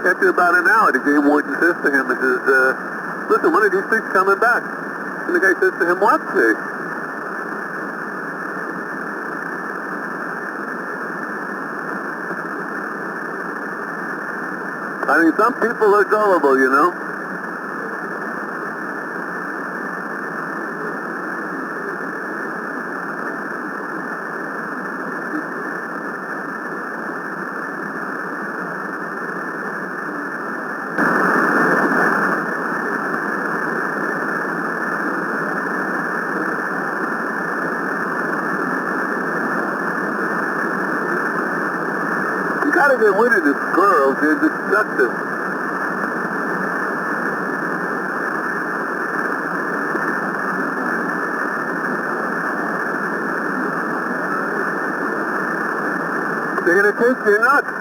after about an hour, the game warden says to him, he says, listen, one of these things coming back. And the guy says to him, what fish? I mean, some people are gullible, you know. You gotta get rid of the squirrels, they're destructive. They're gonna take your nuts.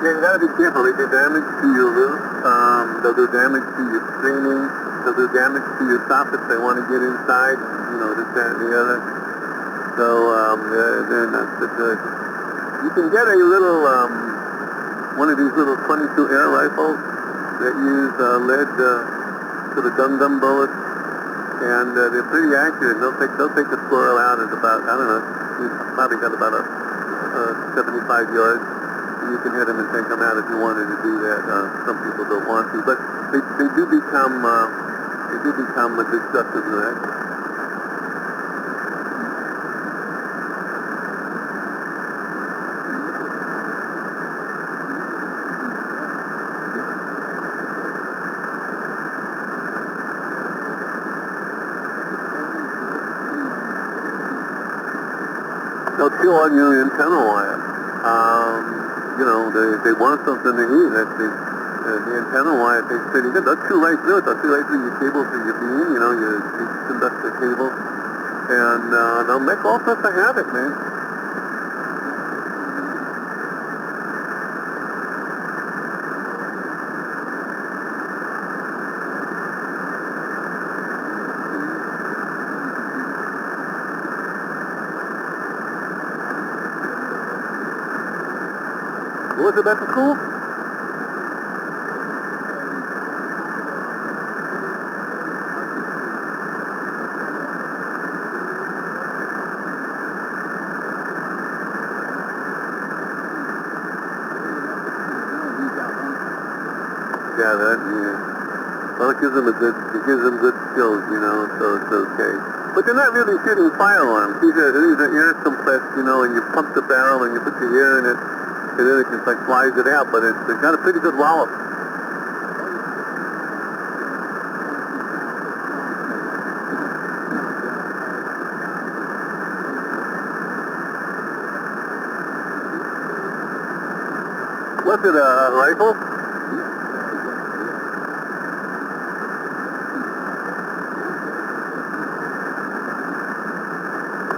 Yeah, you gotta be careful. They do damage to your roof. They'll do damage to your screening. They'll do damage to your soffits. They want to get inside, you know, this, that, and the other. So, they're not so good. You can get a little, one of these little 22 air rifles that use lead to the dum-dum bullets, and they're pretty accurate. They'll take the squirrel out at about, I don't know, you've probably got about a 75 yards. You can hit them and take them out if you wanted to do that. Some people don't want to, but they do become a destructive knife. They'll chew on your antenna wire. You know, they want something to eat. The antenna wire tastes pretty good. They'll chew right through it. They'll chew right through your cable, through your beam, you know, your conductor cable. And they'll make all sorts of havoc, man. Was it at the school? Yeah, well, it gives them good skills, you know, so it's okay. But they're not really shooting firearms. These are air compressed, you know, and you pump the barrel and you put the air in it. And then it just like flies it out, but it's got a pretty good wallop. What's it, a rifle?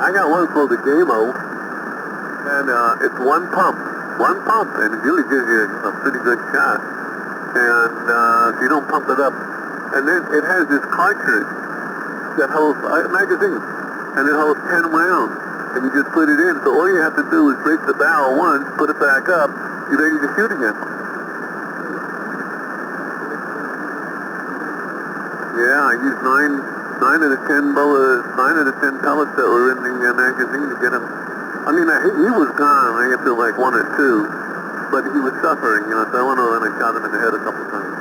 I got one called the Gullible, and it's one pump, and it really gives you a pretty good shot. And if you don't pump it up, and then it has this cartridge that holds a magazine, and it holds 10 rounds, and you just put it in. So all you have to do is break the barrel once, put it back up, you're ready to shoot again. Yeah, I used 9 of the 10 pellets that were in the magazine to get him. I mean, he was gone after like 1 or 2, but he was suffering, you know, so I went over and I shot him in the head a couple times.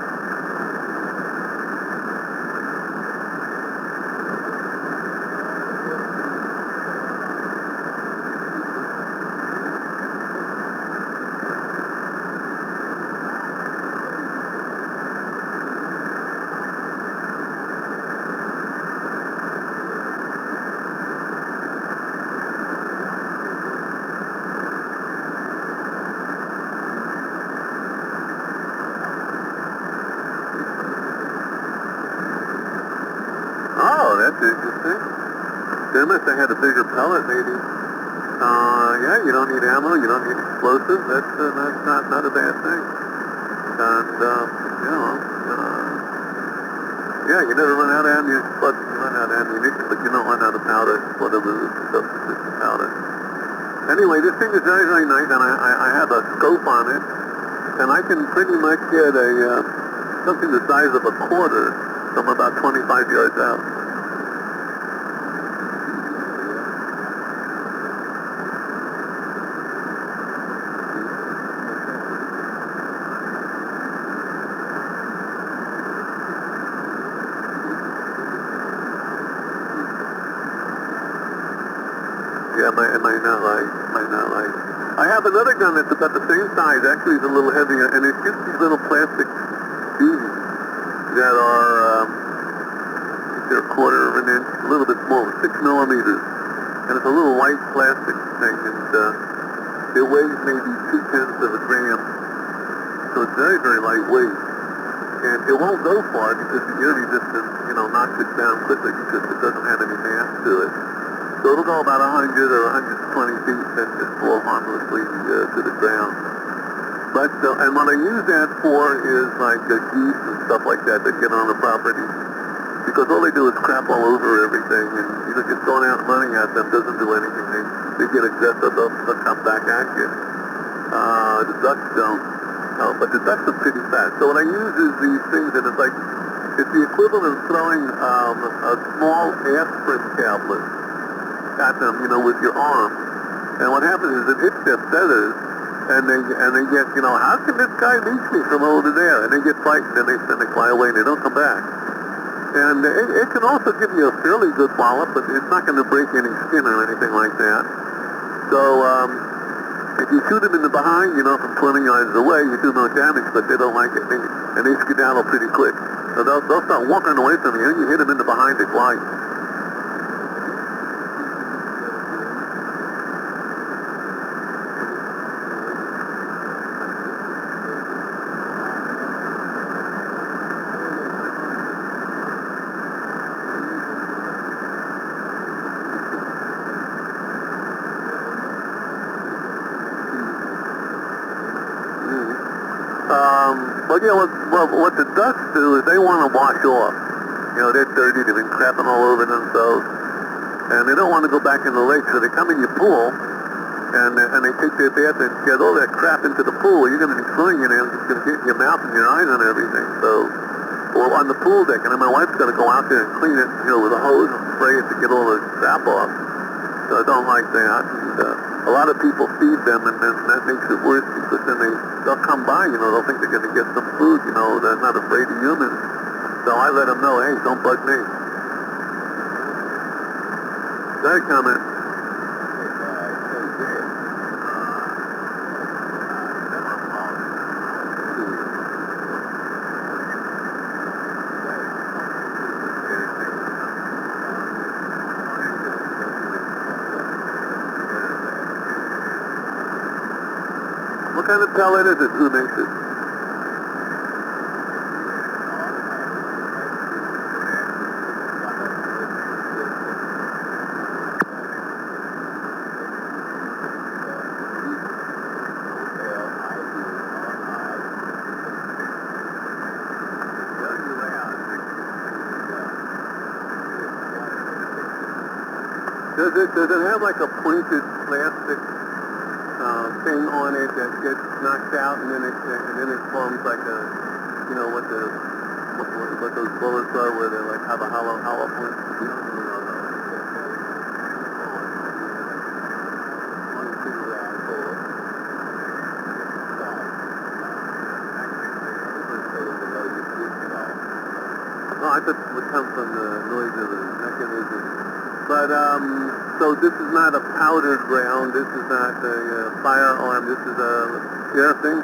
Oh, that's interesting. They must have had a bigger pellet, maybe. Yeah, you don't need ammo, you don't need explosives. That's not a bad thing. And, you know, yeah, you never run out of ammunition. Plus, you run out of ammunition. powder, Waterloo substitution powder. Anyway, this thing is very, very nice, and I have a scope on it, and I can pretty much get something the size of a quarter from about 25 yards out. Yeah, it might not light. I have another gun that's about the same size. Actually, it's a little heavier, and it shoots these little plastic fuses that are, they're a quarter of an inch, a little bit smaller, 6 millimeters. And it's a little white plastic thing, and it weighs maybe 0.2 of a gram. So it's very, very lightweight. And it won't go far because the air resistance, knocks it down quickly because it doesn't have any mass to it. So it'll go about 100 or 120 feet and just fall harmlessly to the ground. But, and what I use that for is like geese and stuff like that get on the property. Because all they do is crap all over everything, and just throwing out money at them doesn't do anything. They get aggressive, they'll come back at you. The ducks don't. But the ducks are pretty fast. So what I use is these things, and it's the equivalent of throwing a small aspirin tablet at them, with your arm. And what happens is it hits their feathers, and they get, how can this guy reach me from over there? And they get frightened, and they fly away, and they don't come back. And it can also give you a fairly good wallop, but it's not going to break any skin or anything like that. So if you shoot them in the behind, from 20 yards away, you do no damage, but they don't like it, and they skedaddle pretty quick. So they'll start walking away from you, and you hit them in the behind, they fly. What the ducks do is they want to wash off. They're dirty, they've been crapping all over themselves, and they don't want to go back in the lake, so they come in your pool, and they take their bath and get all that crap into the pool. You're going to be swimming in there, and it's going to get in your mouth and your eyes and everything. So, or on the pool deck, and then my wife's got to go out there and clean it, with a hose and spray it to get all the crap off. So I don't like that. And, a lot of people feed them, and then that makes it worse because then they'll come by, they'll think they're going to get some food, they're not afraid of humans. So I let them know, hey, don't bug me. They're coming. What kind of pellet is it? Who makes it? Does it have like a pointed plastic thing on it that gets knocked out, and then it forms like a, what those bullets are, where they like have a hollow point? Oh, I thought it would come from the noise of the mechanism. But, so this is not a powdered round, this is not a firearm, this is a thing?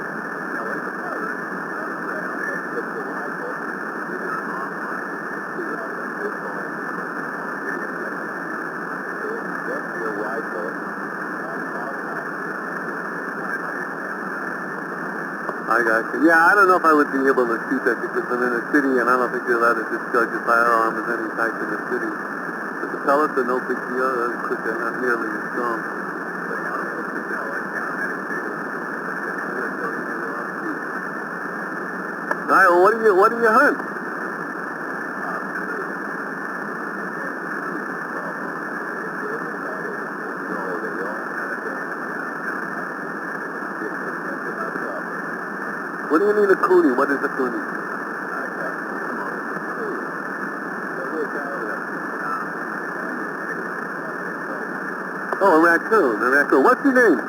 I got you. Yeah, I don't know if I would be able to shoot that because I'm in a city and I don't think you're allowed to discharge a firearm of any type in the city. But the pellets are no big deal because they're not nearly as strong. All right, well, what do you hunt? What do you mean a coonie? What is a coonie? Oh, a raccoon, a raccoon. What's your name?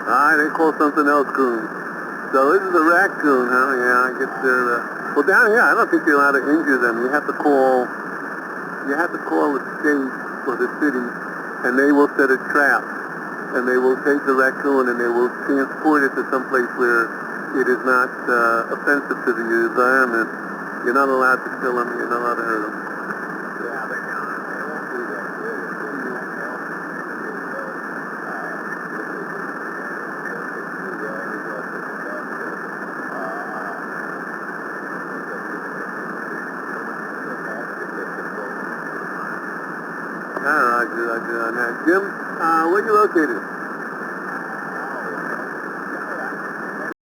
Alright, they call something else coon. So this is a raccoon, huh? Yeah, I guess they're, well down here, I don't think you're allowed to injure them. You have to call the state or the city, and they will set a trap. And they will take the raccoon and they will transport it to some place where it is not offensive to the environment. You're not allowed to kill them, you're not allowed to hurt them. Yeah, they won't do that. Roger on that. Jim, where are you located?